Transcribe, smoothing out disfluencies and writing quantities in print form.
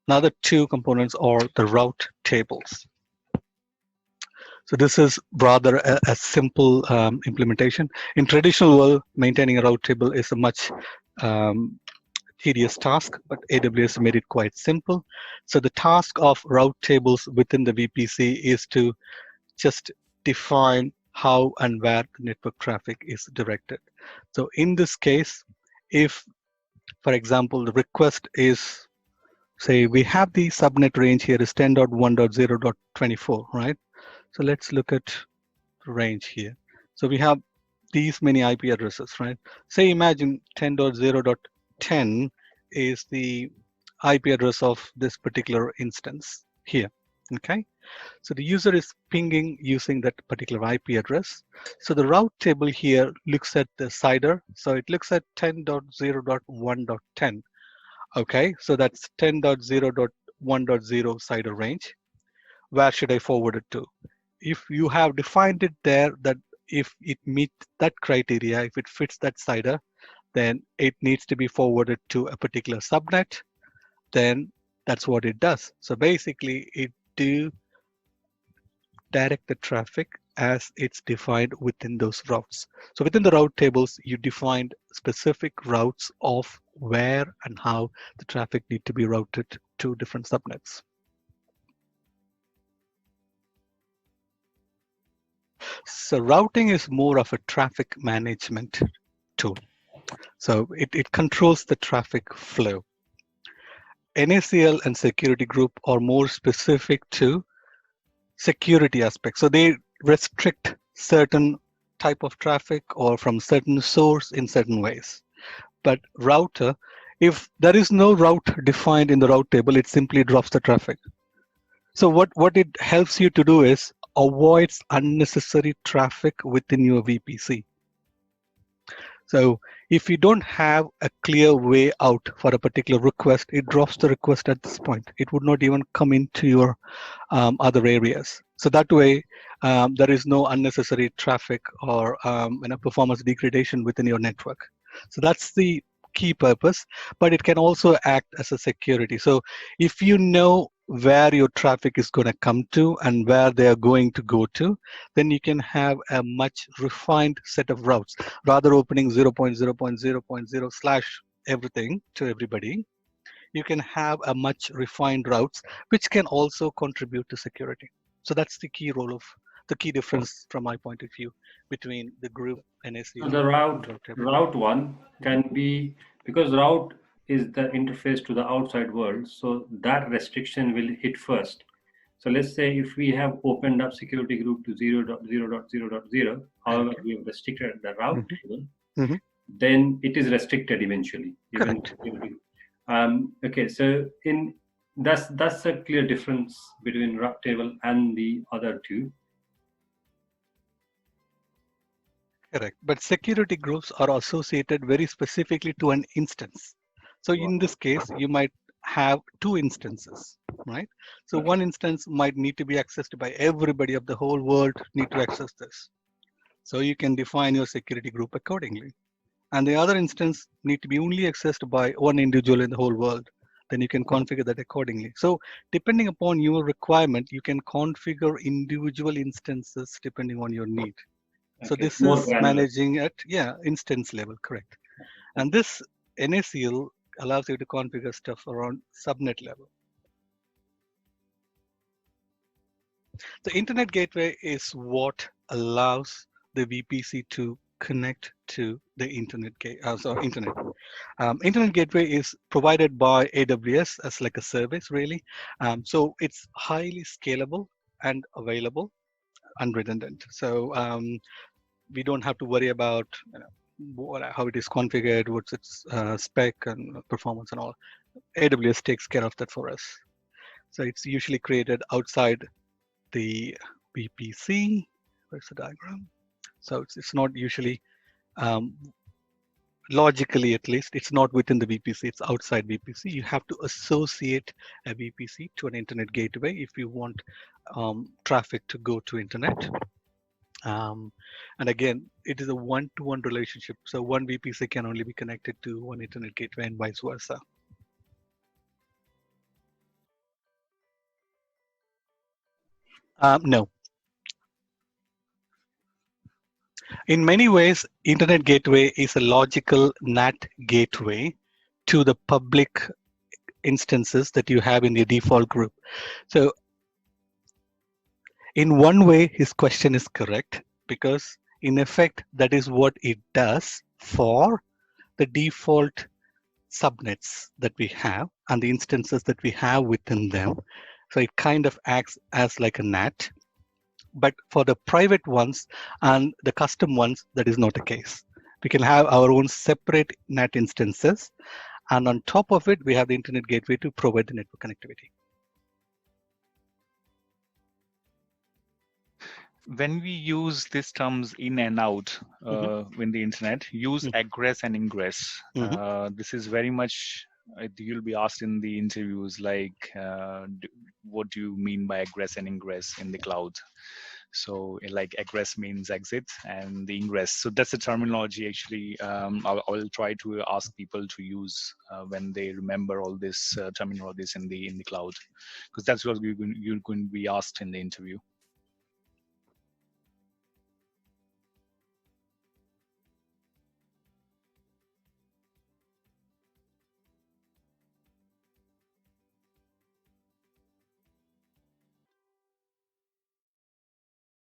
Another two components are the route tables. So this is rather a simple implementation. In traditional world, maintaining a route table is a much um, tedious task, but AWS made it quite simple. So the task of route tables within the VPC is to just define how and where the network traffic is directed. So in this case, if, for example, the request is, say, we have the subnet range here is 10.1.0.24, right? So let's look at the range here. So we have these many IP addresses, right? Say imagine 10.0.10 is the IP address of this particular instance here, okay? So the user is pinging using that particular IP address. So the route table here looks at the CIDR. So it looks at 10.0.1.10. Okay, so that's 10.0.1.0 CIDR range. Where should I forward it to? If you have defined it there that if it meets that criteria, if it fits that CIDR, then it needs to be forwarded to a particular subnet, then that's what it does. So basically it do direct the traffic as it's defined within those routes. So within the route tables, you defined specific routes of where and how the traffic need to be routed to different subnets. So routing is more of a traffic management tool. So it controls the traffic flow. NACL and security group are more specific to security aspects. So they restrict certain type of traffic or from certain source in certain ways. But router, if there is no route defined in the route table, it simply drops the traffic. So what it helps you to do is avoids unnecessary traffic within your VPC. So if you don't have a clear way out for a particular request, it drops the request at this point. It would not even come into your other areas. So that way, there is no unnecessary traffic or performance degradation within your network. So that's the key purpose, but it can also act as a security. So if you know where your traffic is going to come to and where they are going to go to, then you can have a much refined set of routes rather opening 0.0.0.0 slash everything to everybody. You can have a much refined routes, which can also contribute to security. So that's the key role of the key difference from my point of view between the group So NACL the and route table. route one can be, because route is the interface to the outside world, so that restriction will hit first. So let's say if we have opened up security group to 0.0.0.0, however, Okay. we have restricted the route Hmm. table, Hmm. then it is restricted eventually, even Correct. security. Okay, so in that's a clear difference between route table and the other two. Correct. But security groups are associated very specifically to an instance. So in this case, you might have two instances, right? So Okay. one instance might need to be accessed by everybody of the whole world need to access this. So you can define your security group accordingly. And the other instance need to be only accessed by one individual in the whole world. Then you can configure that accordingly. So depending upon your requirement, you can configure individual instances depending on your need. So Okay, this more is granular. managing at, yeah, instance level, correct. And this NACL allows you to configure stuff around subnet level. The internet gateway is what allows the VPC to connect to the internet. Internet gateway is provided by AWS as like a service, really. So it's highly scalable and available and redundant. So we don't have to worry about how it is configured, what's its spec and performance and all. AWS takes care of that for us. So it's usually created outside the VPC. Where's the diagram? So it's not usually, um, logically at least, it's not within the VPC, it's outside VPC. You have to associate a VPC to an internet gateway if you want traffic to go to internet. And again, it is a one-to-one relationship. So one VPC can only be connected to one internet gateway and vice versa. No. In many ways, Internet Gateway is a logical NAT gateway to the public instances that you have in your default group. So in one way, his question is correct because in effect, that is what it does for the default subnets that we have and the instances that we have within them. So it kind of acts as like a NAT. But for the private ones and the custom ones, that is not the case. We can have our own separate NAT instances. And on top of it, we have the Internet Gateway to provide the network connectivity. When we use these terms in and out in the internet, use egress and ingress. This is very much, you'll be asked in the interviews like, what do you mean by egress and ingress in the cloud? So like egress means exit and the ingress. So that's the terminology actually I'll try to ask people to use when they remember all this terminologies in the cloud, because that's what you're going to be asked in the interview.